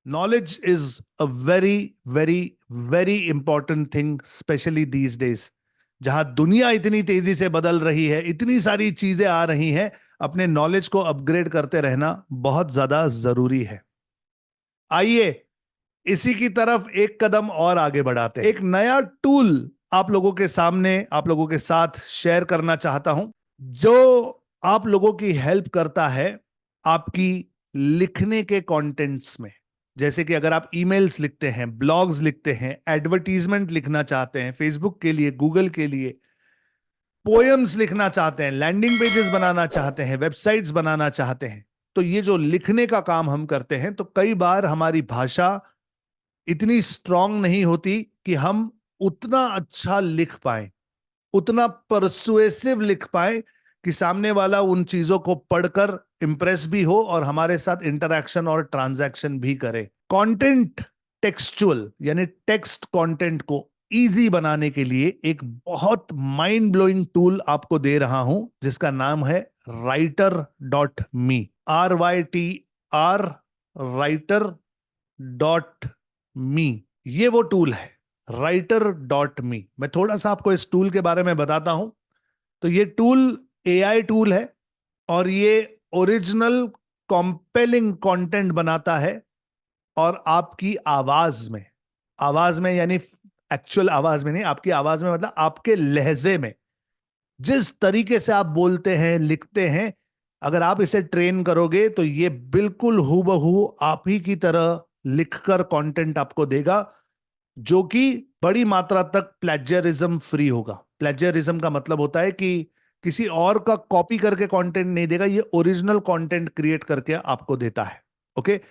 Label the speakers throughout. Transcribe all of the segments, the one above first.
Speaker 1: Knowledge is a very, very, very important thing, especially these days. जहां दुनिया इतनी तेजी से बदल रही है, इतनी सारी चीजें आ रही हैं, अपने नॉलेज को अपग्रेड करते रहना बहुत ज्यादा जरूरी है. आइए इसी की तरफ एक कदम और आगे बढ़ाते हैं. एक नया टूल आप लोगों के सामने, आप लोगों के साथ शेयर करना चाहता हूं, जो आप लोगों की हेल्प करता है आपकी लिखने के कंटेंट्स में. जैसे कि अगर आप ईमेल्स लिखते हैं, ब्लॉग्स लिखते हैं, एडवर्टीजमेंट लिखना चाहते हैं फेसबुक के लिए, गूगल के लिए, पोएम्स लिखना चाहते हैं, लैंडिंग पेजेस बनाना चाहते हैं, वेबसाइट्स बनाना चाहते हैं, तो ये जो लिखने का काम हम करते हैं, तो कई बार हमारी भाषा इतनी स्ट्रांग नहीं होती कि हम उतना अच्छा लिख पाए, उतना परसुएसिव लिख पाए कि सामने वाला उन चीजों को पढ़कर इंप्रेस भी हो और हमारे साथ इंटरैक्शन और ट्रांजैक्शन भी करे. कंटेंट टेक्सचुअल यानी टेक्स्ट कंटेंट को इजी बनाने के लिए एक बहुत माइंड ब्लोइंग टूल आपको दे रहा हूं, जिसका नाम है writer.me. RYTR writer.me. ये वो टूल है writer.me. मैं थोड़ा सा आपको इस टूल के बारे में बताता हूं. तो ये टूल AI टूल है और ये ओरिजिनल कॉम्पेलिंग कंटेंट बनाता है, और आपकी आवाज में यानी एक्चुअल आवाज में नहीं, आपकी आवाज में मतलब आपके लहजे में, जिस तरीके से आप बोलते हैं, लिखते हैं, अगर आप इसे ट्रेन करोगे तो ये बिल्कुल हूबहू आप ही की तरह लिखकर कंटेंट आपको देगा, जो कि बड़ी मात्रा तक प्लेजरिज्म फ्री होगा. प्लेजरिज्म का मतलब होता है कि किसी और का कॉपी करके कंटेंट नहीं देगा, ये ओरिजिनल कंटेंट क्रिएट करके आपको देता है. ओके.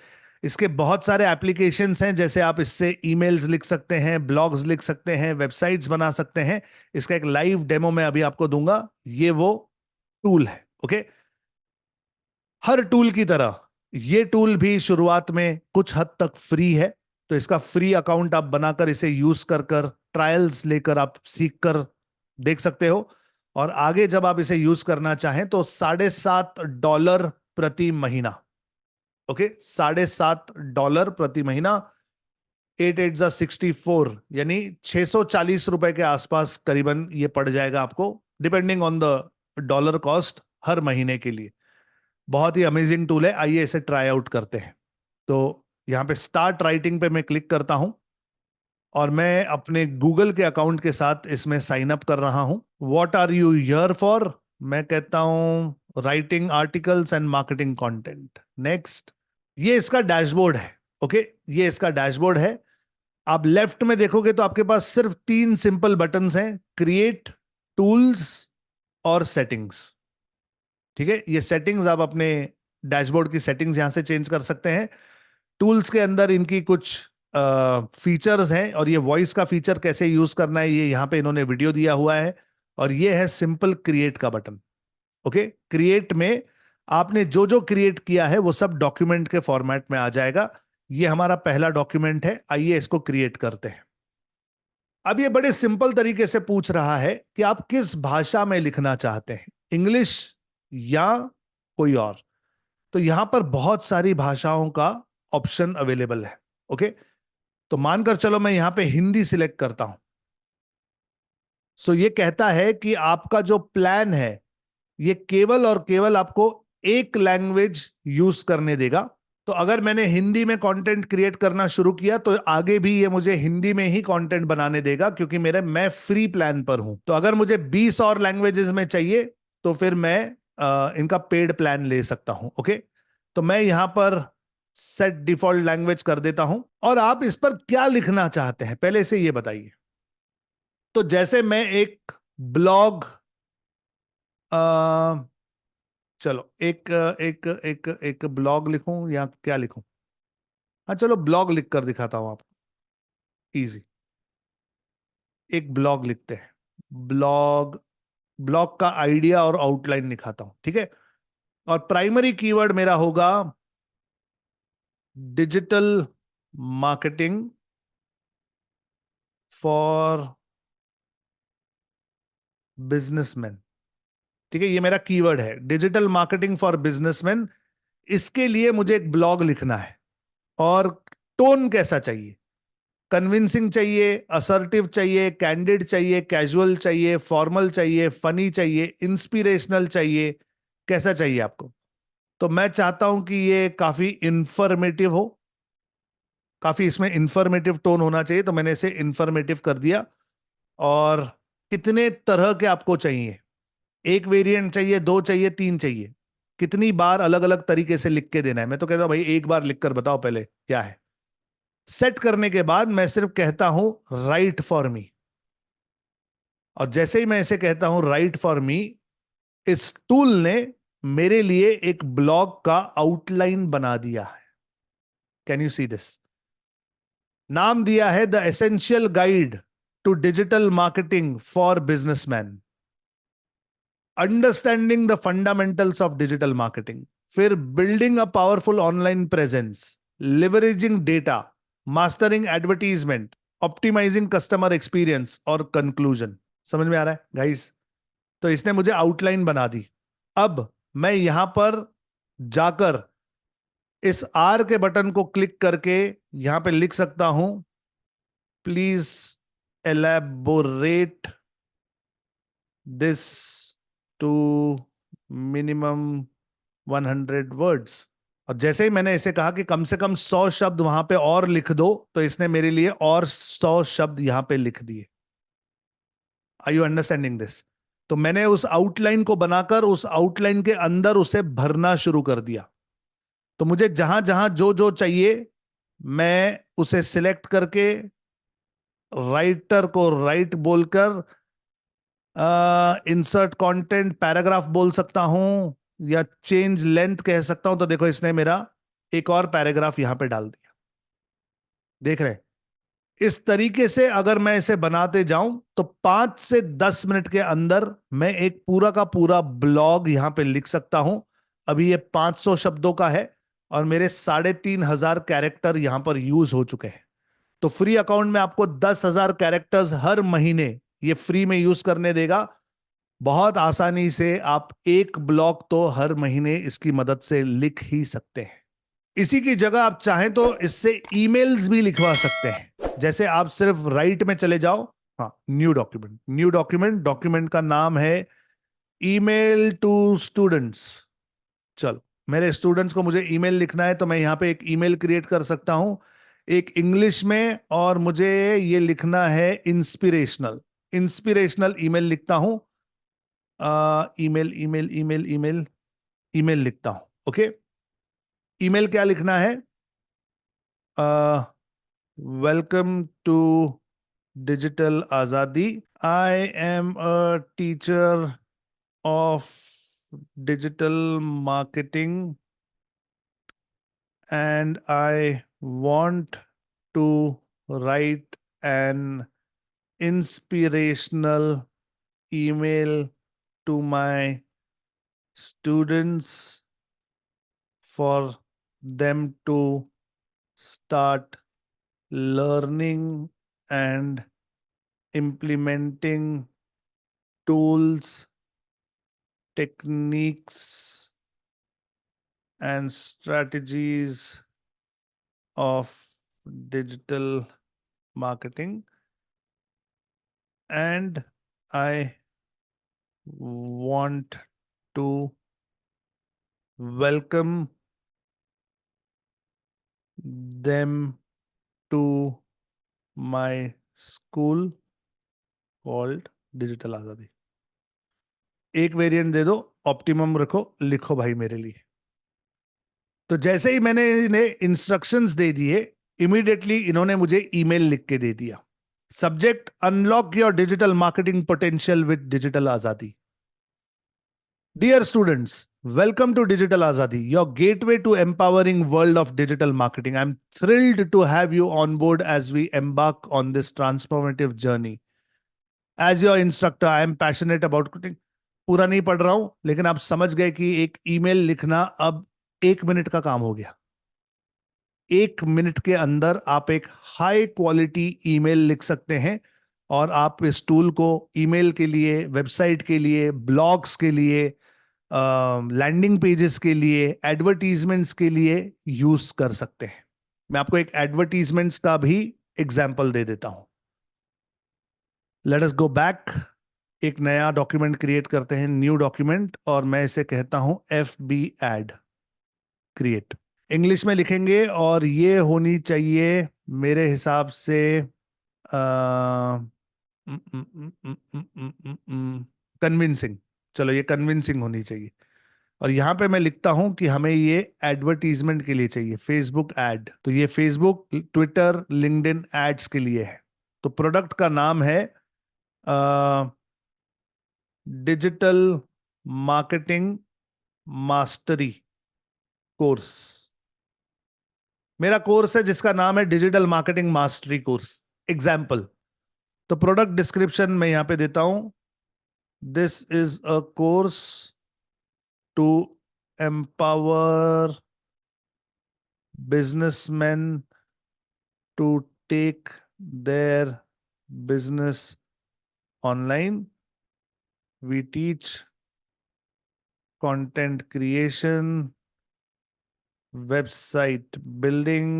Speaker 1: इसके बहुत सारे एप्लीकेशंस हैं, जैसे आप इससे ईमेल्स लिख सकते हैं, ब्लॉग्स लिख सकते हैं, वेबसाइट्स बना सकते हैं. इसका एक लाइव डेमो मैं अभी आपको दूंगा. ये वो टूल है. ओके. हर टूल की तरह ये टूल भी शुरुआत में कुछ हद तक फ्री है, तो इसका फ्री अकाउंट आप बनाकर इसे यूज कर ट्रायल्स लेकर आप सीख कर देख सकते हो. और आगे जब आप इसे यूज करना चाहें तो $7.5 प्रति महीना. ओके, $7.5 प्रति महीना. 8 8 64 यानी ₹640 के आसपास करीबन ये पड़ जाएगा आपको, depending on the dollar cost, हर महीने के लिए. बहुत ही अमेजिंग टूल है. आइए इसे ट्राई आउट करते हैं. तो यहां पे स्टार्ट राइटिंग पे मैं क्लिक करता हूं और मैं अपने गूगल के अकाउंट के साथ इसमें साइन अप कर रहा हूं. What are you here for? मैं कहता हूं writing articles and marketing content. Next. ये इसका डैशबोर्ड है. ओके, ये इसका डैशबोर्ड है. आप लेफ्ट में देखोगे तो आपके पास सिर्फ 3 सिंपल बटन्स हैं: क्रिएट, टूल्स और सेटिंग्स. ठीक है, ये सेटिंग्स आप अपने डैशबोर्ड की सेटिंग्स यहां से चेंज कर सकते हैं. टूल्स के अंदर इनकी कुछ फीचर्स हैं, और ये वॉइस का फीचर कैसे यूज करना है ये यहां पे इन्होंने वीडियो दिया हुआ है. और ये है सिंपल क्रिएट का बटन. ओके, क्रिएट में आपने जो जो क्रिएट किया है वो सब डॉक्यूमेंट के फॉर्मेट में आ जाएगा. ये हमारा पहला डॉक्यूमेंट है. आइए इसको क्रिएट करते हैं. अब ये बड़े सिंपल तरीके से पूछ रहा है कि आप किस भाषा में लिखना चाहते हैं, इंग्लिश या कोई और. तो यहां पर बहुत सारी भाषाओं का ऑप्शन अवेलेबल है. ओके, तो मानकर चलो मैं यहां पे हिंदी सिलेक्ट करता हूं. सो ये कहता है कि आपका जो प्लान है ये केवल और केवल आपको एक लैंग्वेज यूज करने देगा. तो अगर मैंने हिंदी में कंटेंट क्रिएट करना शुरू किया तो आगे भी ये मुझे हिंदी में ही कंटेंट बनाने देगा, क्योंकि मैं फ्री प्लान पर हूं. तो अगर मुझे 20 और लैंग्वेजेस में चाहिए तो फिर मैं इनका पेड प्लान ले सकता हूं. ओके, तो मैं यहां पर सेट डिफॉल्ट लैंग्वेज कर देता हूं. और आप इस पर क्या लिखना चाहते हैं पहले से ये बताइए. तो जैसे मैं एक ब्लॉग, चलो एक एक एक एक ब्लॉग लिखूं या क्या लिखूं. हाँ चलो ब्लॉग लिख कर दिखाता हूं आपको. इजी. एक ब्लॉग लिखते हैं. ब्लॉग, ब्लॉग का आइडिया और आउटलाइन दिखाता हूं. ठीक है, और प्राइमरी कीवर्ड मेरा होगा डिजिटल मार्केटिंग फॉर बिजनेसमैन. ठीक है, ये मेरा कीवर्ड है, डिजिटल मार्केटिंग फॉर बिजनेसमैन. इसके लिए मुझे एक ब्लॉग लिखना है. और टोन कैसा चाहिए, कन्विंसिंग चाहिए, असर्टिव चाहिए, कैंडिड चाहिए, कैजुअल चाहिए, फॉर्मल चाहिए, फनी चाहिए, इंस्पिरेशनल चाहिए, कैसा चाहिए आपको? तो मैं चाहता हूं कि ये काफी इंफॉर्मेटिव हो, काफी इसमें इंफॉर्मेटिव टोन होना चाहिए, तो मैंने इसे इंफॉर्मेटिव कर दिया। और कितने तरह के आपको चाहिए? एक वेरिएंट चाहिए, दो चाहिए, तीन चाहिए? कितनी बार अलग अलग तरीके से लिख के देना है? मैं तो कहता हूं भाई एक बार लिख कर बताओ पहले क्या है। सेट करने के बाद मैं सिर्फ कहता हूं राइट फॉर मी, और जैसे ही मैं इसे कहता हूं राइट फॉर मी, इस टूल ने मेरे लिए एक ब्लॉग का आउटलाइन बना दिया है। Can you see this? नाम दिया है the essential guide to digital marketing for businessman, understanding the fundamentals of digital marketing, फिर building a powerful online presence, leveraging data, mastering advertisement, optimising customer experience, और conclusion. समझ में आ रहा है guys? तो इसने मुझे आउटलाइन बना दी। अब मैं यहां पर जाकर इस आर के बटन को क्लिक करके यहां पे लिख सकता हूं, please elaborate this to minimum 100 words. और जैसे ही मैंने इसे कहा कि कम से कम 100 शब्द वहां पे और लिख दो, तो इसने मेरे लिए और 100 शब्द यहां पे लिख दिए। Are you understanding this? तो मैंने उस आउटलाइन को बनाकर उस आउटलाइन के अंदर उसे भरना शुरू कर दिया। तो मुझे जहां जहां जो जो चाहिए, मैं उसे सिलेक्ट करके राइटर को राइट बोलकर इंसर्ट कंटेंट पैराग्राफ बोल सकता हूं, या चेंज लेंथ कह सकता हूं। तो देखो इसने मेरा एक और पैराग्राफ यहां पे डाल दिया। देख रहे हैं? इस तरीके से अगर मैं इसे बनाते जाऊं तो 5 से 10 मिनट के अंदर मैं एक पूरा का पूरा ब्लॉग यहां पे लिख सकता हूं। अभी ये 500 शब्दों का है और मेरे 3,500 कैरेक्टर यहां पर यूज हो चुके हैं। तो फ्री अकाउंट में आपको 10,000 कैरेक्टर्स हर महीने ये फ्री में यूज करने देगा। बहुत आसानी से आप एक ब्लॉग तो हर महीने इसकी मदद से लिख ही सकते हैं। इसी की जगह आप चाहें तो इससे ईमेल्स भी लिखवा सकते हैं। जैसे आप सिर्फ राइट में चले जाओ, हाँ, new document, new document, document का नाम है ईमेल टू स्टूडेंट्स। चलो, मेरे स्टूडेंट्स को मुझे ईमेल लिखना है, तो मैं यहां पे एक ईमेल क्रिएट कर सकता हूं, एक इंग्लिश में, और मुझे ये लिखना है इंस्पिरेशनल। इंस्पिरेशनल ईमेल लिखता हूं। Email email email email email लिखता हूं। ओके, ईमेल क्या लिखना है? वेलकम टू डिजिटल आजादी, I am a teacher of digital marketing and I want to write an inspirational email to my students for them to start learning and implementing tools, techniques, and strategies of digital marketing, and I want to welcome them to my school called digital आजादी। एक variant दे दो, optimum रखो, लिखो भाई मेरे लिए। तो जैसे ही मैंने इन्हें इंस्ट्रक्शंस दे दिए, इमीडिएटली इन्होंने मुझे ईमेल लिख के दे दिया। Subject, unlock your digital marketing potential with digital आजादी। Dear students, welcome to Digital Azadi, your gateway to empowering world of digital marketing. I'm thrilled to have you on board as we embark on this transformative journey. As your instructor, I am passionate about coding. पूरा नहीं पढ़ रहा हूं, लेकिन आप समझ गए कि एक ईमेल लिखना अब 1 मिनट का काम हो गया। 1 मिनट के अंदर आप एक हाई क्वालिटी ईमेल लिख सकते हैं, और आप इस टूल को ईमेल के लिए, वेबसाइट के लिए, ब्लॉग्स के लिए, लैंडिंग पेजेस के लिए, एडवर्टीजमेंट्स के लिए यूज कर सकते हैं। मैं आपको एक एडवर्टीजमेंट्स का भी एग्जाम्पल दे देता हूं। लेट अस गो बैक, एक नया डॉक्यूमेंट क्रिएट करते हैं, न्यू डॉक्यूमेंट, और मैं इसे कहता हूं FB एड क्रिएट। इंग्लिश में लिखेंगे और ये होनी चाहिए मेरे हिसाब से कन्विंसिंग। चलो ये कन्विंसिंग होनी चाहिए। और यहां पे मैं लिखता हूं कि हमें ये एडवर्टीजमेंट के लिए चाहिए, फेसबुक एड। तो ये फेसबुक, ट्विटर, लिंक्डइन एड्स के लिए है। तो प्रोडक्ट का नाम है डिजिटल मार्केटिंग मास्टरी कोर्स। मेरा कोर्स है जिसका नाम है digital marketing mastery course, example. तो प्रोडक्ट डिस्क्रिप्शन में यहां पे देता हूं, this is a course to empower businessmen to take their business online. We teach content creation, website building,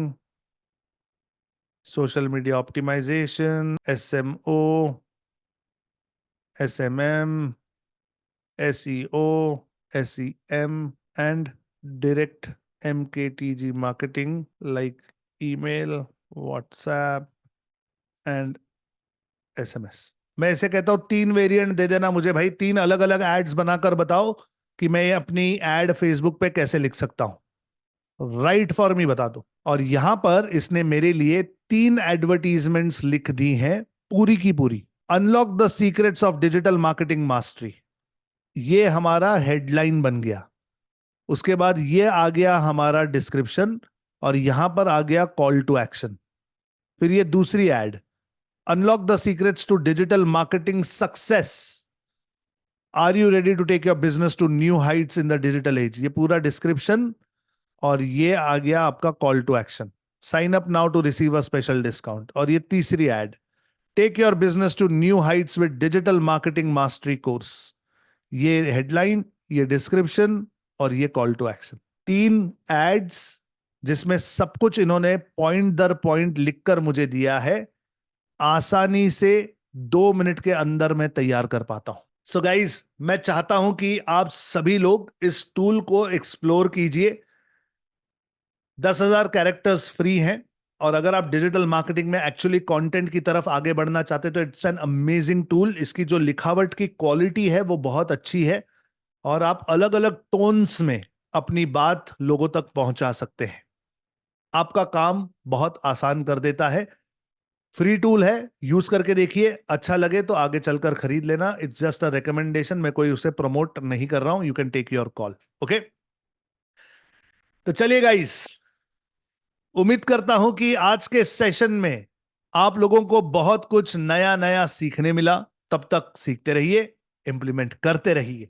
Speaker 1: social media optimization, SMO, SMM, SEO, SEM, and direct MKTG marketing like email, WhatsApp, and SMS। मैं इसे कहता हूं 3 variant दे देना मुझे भाई, 3 अलग अलग ads बनाकर बताओ कि मैं अपनी एड फेसबुक पे कैसे लिख सकता हूं। राइट फॉर मी बता दो। और यहां पर इसने मेरे लिए 3 एडवर्टीजमेंट्स लिख दी हैं, पूरी की पूरी। Unlock the secrets of digital marketing mastery, ये हमारा हेडलाइन बन गया। उसके बाद ये आ गया हमारा डिस्क्रिप्शन, और यहां पर आ गया कॉल टू एक्शन। फिर ये दूसरी ad, unlock the secrets to digital marketing success, are you ready to take your business to new heights in the digital age. ये पूरा डिस्क्रिप्शन, और ये आ गया आपका call to action, sign up now to receive a special discount. और ये तीसरी ad, take your business to new heights with digital marketing mastery course. ये हेडलाइन, ये डिस्क्रिप्शन, और ये कॉल टू एक्शन। 3 एड्स जिसमें सब कुछ इन्होंने पॉइंट दर पॉइंट लिखकर मुझे दिया है, आसानी से 2 मिनट के अंदर मैं तैयार कर पाता हूं। सो गाइज, मैं चाहता हूं कि आप सभी लोग इस टूल को एक्सप्लोर कीजिए। 10,000 कैरेक्टर्स फ्री हैं, और अगर आप डिजिटल मार्केटिंग में एक्चुअली कंटेंट की तरफ आगे बढ़ना चाहते तो इट्स एन अमेजिंग टूल। इसकी जो लिखावट की क्वालिटी है वो बहुत अच्छी है, और आप अलग अलग टोन्स में अपनी बात लोगों तक पहुंचा सकते हैं। आपका काम बहुत आसान कर देता है। फ्री टूल है, यूज करके देखिए, अच्छा लगे तो आगे चलकर खरीद लेना। इट्स जस्ट अ रिकमेंडेशन, मैं कोई उसे प्रमोट नहीं कर रहा हूं। You can take your call. Okay, तो चलिए गाइस, उम्मीद करता हूं कि आज के सेशन में आप लोगों को बहुत कुछ नया नया सीखने मिला। तब तक सीखते रहिए, इंप्लीमेंट करते रहिए।